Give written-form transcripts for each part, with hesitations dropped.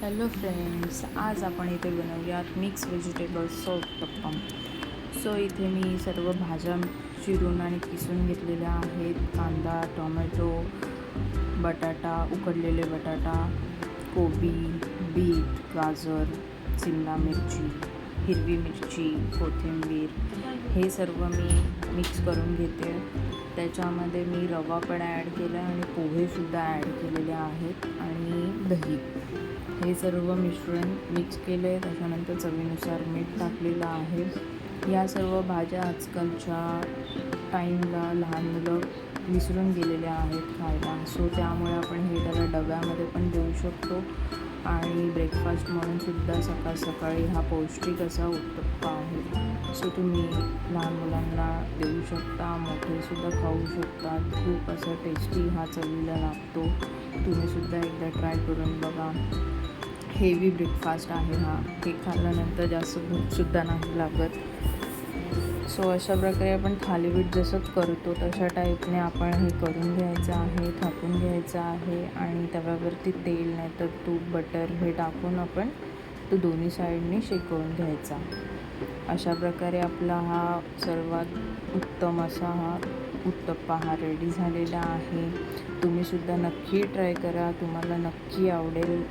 Hello friends, आज आपण इथे बनवूयात मिक्स व्हेजिटेबल्सचा उत्तप्पम. सो इथे मी सर्व भाज्या चिरून आणि किसून घेतलेल्या आहेत. कांदा, टोमॅटो, बटाटा, उकडलेले बटाटा, कोबी, बीट, गाजर, शिमला मिरची, हिरवी मिरची, कोथिंबीर हे सर्व मी मिक्स करून घेते. त्याच्यामध्ये मी रवा पण ॲड केला आणि पोहेसुद्धा ॲड केलेले आहेत आणि दही. हे सर्व मिश्रण मिक्स केलं आहे. त्याच्यानंतर चवीनुसार मीठ टाकलेलं आहे. या सर्व भाज्या आजकालच्या टाईमला लहान मुलं विसरून गेलेल्या आहेत खायला. सो त्यामुळे आपण हे त्याला डब्यामध्ये पण देऊ शकतो आणि ब्रेकफास्ट म्हणूनसुद्धा सकाळ सकाळी हा पौष्टिक असा उत्तप्पा आहे. सो तुम्ही लहान मुलांना देऊ शकता, मोठेसुद्धा खाऊ शकतात. खूप असं टेस्टी हा चवीला लागतो. तुम्हीसुद्धा एकदा ट्राय करून बघा. हेवी ब्रेकफास्ट आहे हा. हे खाल्ल्यानंतर जास्त भूकसुद्धा नाही लागत. सो अशा प्रकारे आपण थालीपीठ जसं करतो तशा टाईपने आपण हे करून घ्यायचं आहे, थापून घ्यायचं आहे आणि तव्यावरती तेल नाही तर तूप, बटर हे टाकून आपण तो दोन्ही साईडने शेकवून घ्यायचा. अशा प्रकारे आपला हा सर्वात उत्तम असा हा उत्तप्पा हा रेडी झालेला आहे. तुम्हीसुद्धा नक्की ट्राय करा. तुम्हाला नक्की आवडेल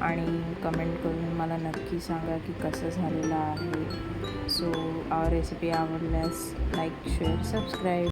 आणि कमेंट करून मला नक्की सांगा की कसं झालेलं आहे. सो रेसिपी आवडल्यास लाईक, शेअर, सबस्क्राईब.